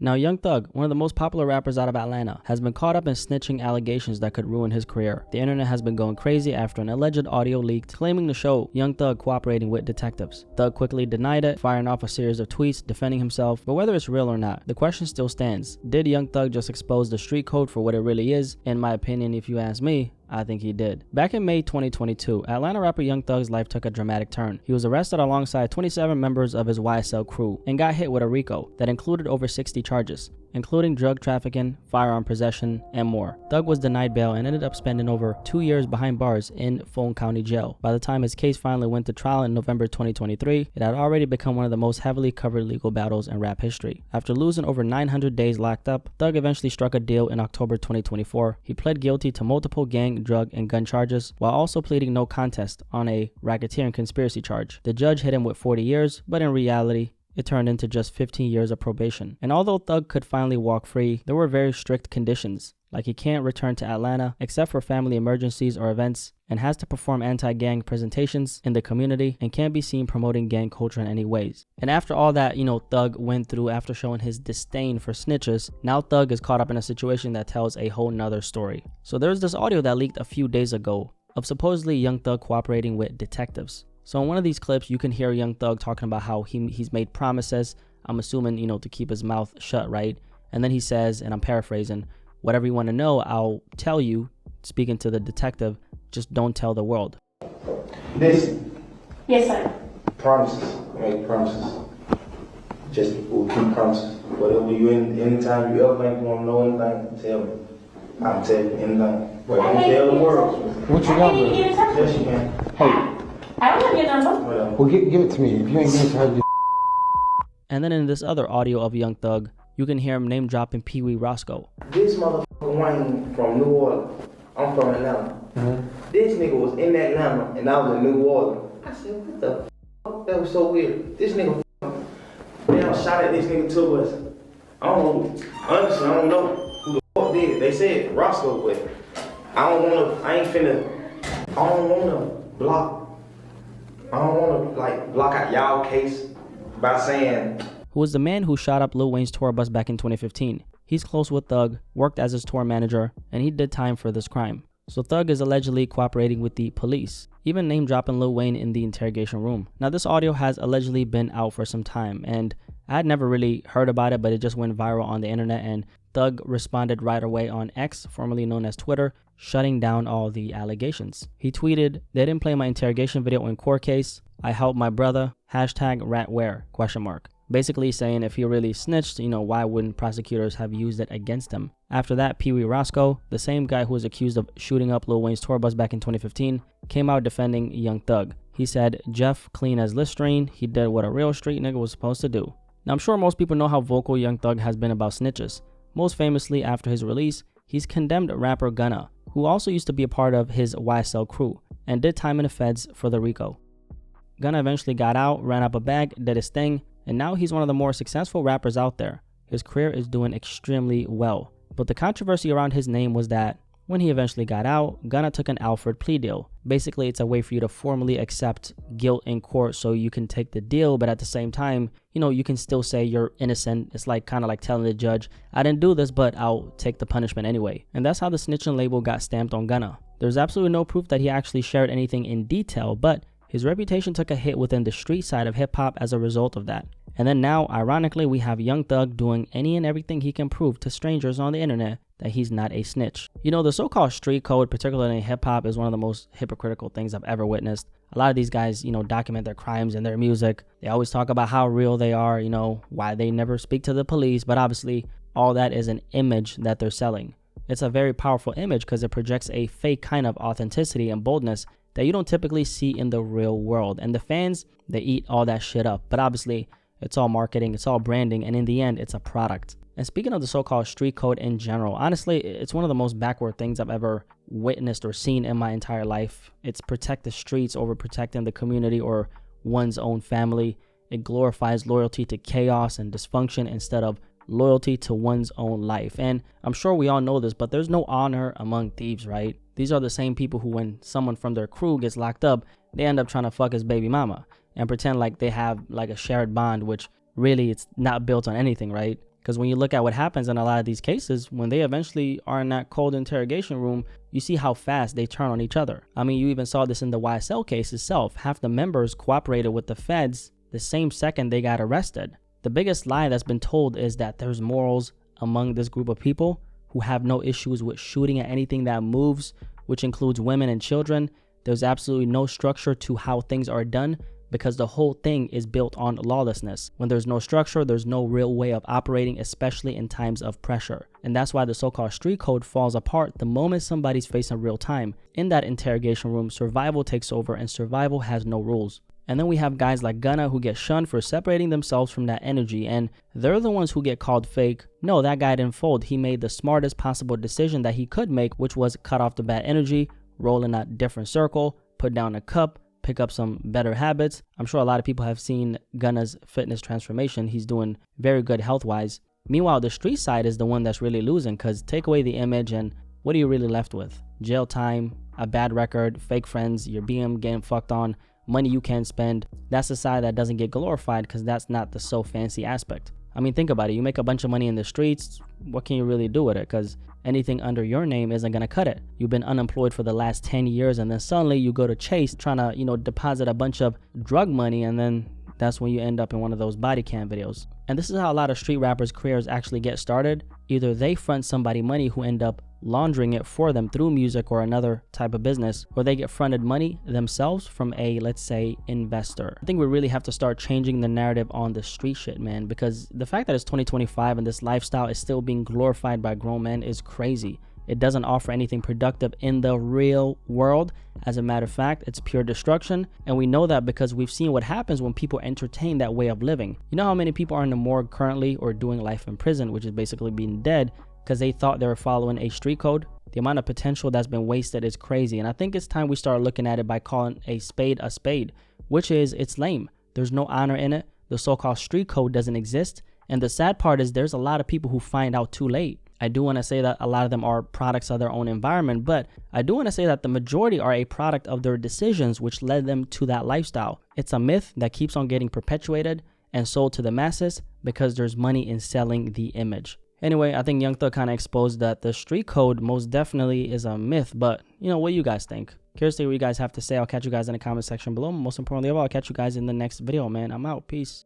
Now, Young Thug, one of the most popular rappers out of Atlanta, has been caught up in snitching allegations that could ruin his career. The internet has been going crazy after an alleged audio leaked claiming to show Young Thug cooperating with detectives. Thug quickly denied it, firing off a series of tweets defending himself, but whether it's real or not, the question still stands. Did Young Thug just expose the street code for what it really is? In my opinion, if you ask me, I think he did. Back in May 2022, Atlanta rapper Young Thug's life took a dramatic turn. He was arrested alongside 27 members of his YSL crew and got hit with a RICO that included over 60 charges, including drug trafficking, firearm possession, and more. Thug was denied bail and ended up spending over 2 years behind bars in Fulton County Jail. By the time his case finally went to trial in November 2023, it had already become one of the most heavily covered legal battles in rap history. After losing over 900 days locked up, Thug eventually struck a deal in October 2024. He pled guilty to multiple gang, drug, and gun charges, while also pleading no contest on a racketeering conspiracy charge. The judge hit him with 40 years, but in reality, it turned into just 15 years of probation. And although Thug could finally walk free, there were very strict conditions, like he can't return to Atlanta except for family emergencies or events, and has to perform anti-gang presentations in the community, and can't be seen promoting gang culture in any ways. And after all that, Thug went through after showing his disdain for snitches, now Thug is caught up in a situation that tells a whole nother story. So there's this audio that leaked a few days ago of supposedly Young Thug cooperating with detectives. So in one of these clips, you can hear Young Thug talking about how he's made promises, I'm assuming, to keep his mouth shut, right? And then he says, and I'm paraphrasing, whatever you want to know, I'll tell you, speaking to the detective, just don't tell the world. Listen. Yes, sir. Promises. Make promises. Just we'll keep promises. Whatever you anytime you ever think you want to know anything, tell me. I'll tell you anything. But don't tell the world. What's your number? Yes, you can. Hey. I don't have your number. Well, give it to me. If you ain't giving it to her, And then in this other audio of Young Thug, you can hear him name dropping Pee Wee Roscoe. This motherfucker Wayne from New Orleans. I'm from Atlanta. This nigga was in Atlanta and I was in New Orleans. I said, what the fuck? That was so weird. This nigga damn shot at this nigga to us. I don't know. Honestly, I don't know who the fuck did it. They said Roscoe, but I don't wanna block out y'all case by saying, who was the man who shot up Lil Wayne's tour bus back in 2015. He's close with Thug, worked as his tour manager, and he did time for this crime. So Thug is allegedly cooperating with the police, even name dropping Lil Wayne in the interrogation room. Now this audio has allegedly been out for some time, and I had never really heard about it, but it just went viral on the internet, and Thug responded right away on X, formerly known as Twitter, shutting down all the allegations. He tweeted, "They didn't play my interrogation video in court case. I helped my brother. #ratware?" Basically saying if he really snitched, why wouldn't prosecutors have used it against him? After that, Pee Wee Roscoe, the same guy who was accused of shooting up Lil Wayne's tour bus back in 2015, came out defending Young Thug. He said, Jeff clean as Listerine, he did what a real street nigga was supposed to do. Now I'm sure most people know how vocal Young Thug has been about snitches. Most famously, after his release, he's condemned rapper Gunna, who also used to be a part of his YSL crew, and did time in the feds for the RICO. Gunna eventually got out, ran up a bag, did his thing, and now he's one of the more successful rappers out there. His career is doing extremely well. But the controversy around his name was that when he eventually got out, Gunna took an Alford plea deal. Basically, it's a way for you to formally accept guilt in court so you can take the deal, but at the same time, you can still say you're innocent. It's kind of like telling the judge, I didn't do this, but I'll take the punishment anyway. And that's how the Snitching label got stamped on Gunna. There's absolutely no proof that he actually shared anything in detail, but his reputation took a hit within the street side of hip-hop as a result of that. And then now, ironically, we have Young Thug doing any and everything he can prove to strangers on the internet that he's not a snitch. The so-called street code, particularly in hip-hop, is one of the most hypocritical things I've ever witnessed. A lot of these guys, document their crimes in their music. They always talk about how real they are, why they never speak to the police, but obviously all that is an image that they're selling. It's a very powerful image because it projects a fake kind of authenticity and boldness that you don't typically see in the real world. And the fans, they eat all that shit up. But obviously, it's all marketing, it's all branding, and in the end, it's a product. And speaking of the so-called street code in general, honestly, it's one of the most backward things I've ever witnessed or seen in my entire life. It's protect the streets over protecting the community or one's own family. It glorifies loyalty to chaos and dysfunction instead of loyalty to one's own life. And I'm sure we all know this, but there's no honor among thieves, right? These are the same people who, when someone from their crew gets locked up, they end up trying to fuck his baby mama and pretend like they have a shared bond, which really it's not built on anything, right? Because when you look at what happens in a lot of these cases, when they eventually are in that cold interrogation room, you see how fast they turn on each other. I mean, you even saw this in the YSL case itself. Half the members cooperated with the feds the same second they got arrested. The biggest lie that's been told is that there's morals among this group of people who have no issues with shooting at anything that moves, which includes women and children. There's absolutely no structure to how things are done because the whole thing is built on lawlessness. When there's no structure, there's no real way of operating, especially in times of pressure. And that's why the so-called street code falls apart the moment somebody's facing real time. In that interrogation room, survival takes over and survival has no rules. And then we have guys like Gunna who get shunned for separating themselves from that energy, and they're the ones who get called fake. No, that guy didn't fold. He made the smartest possible decision that he could make, which was cut off the bad energy, roll in a different circle, put down a cup, pick up some better habits. I'm sure a lot of people have seen Gunna's fitness transformation. He's doing very good health-wise. Meanwhile, the street side is the one that's really losing, because take away the image and what are you really left with? Jail time, a bad record, fake friends, your BM getting fucked on, money you can't spend. That's the side that doesn't get glorified because that's not the so fancy aspect. I mean, think about it. You make a bunch of money in the streets. What can you really do with it? Because anything under your name isn't going to cut it. You've been unemployed for the last 10 years and then suddenly you go to Chase trying to, deposit a bunch of drug money, and then that's when you end up in one of those body cam videos. And this is how a lot of street rappers' careers actually get started. Either they front somebody money who end up laundering it for them through music or another type of business, or they get fronted money themselves from a, let's say, investor. I think we really have to start changing the narrative on the street shit, man, because the fact that it's 2025 and this lifestyle is still being glorified by grown men is crazy. It doesn't offer anything productive in the real world. As a matter of fact, it's pure destruction. And we know that because we've seen what happens when people entertain that way of living. You know how many people are in the morgue currently or doing life in prison, which is basically being dead, because they thought they were following a street code? The amount of potential that's been wasted is crazy. And I think it's time we start looking at it by calling a spade, which is, it's lame. There's no honor in it. The so-called street code doesn't exist. And the sad part is there's a lot of people who find out too late. I do want to say that a lot of them are products of their own environment, but I do want to say that the majority are a product of their decisions which led them to that lifestyle. It's a myth that keeps on getting perpetuated and sold to the masses because there's money in selling the image. Anyway, I think Young Thug kind of exposed that the street code most definitely is a myth, but what do you guys think? Curious to hear what you guys have to say. I'll catch you guys in the comment section below. Most importantly of all, I'll catch you guys in the next video, man. I'm out. Peace.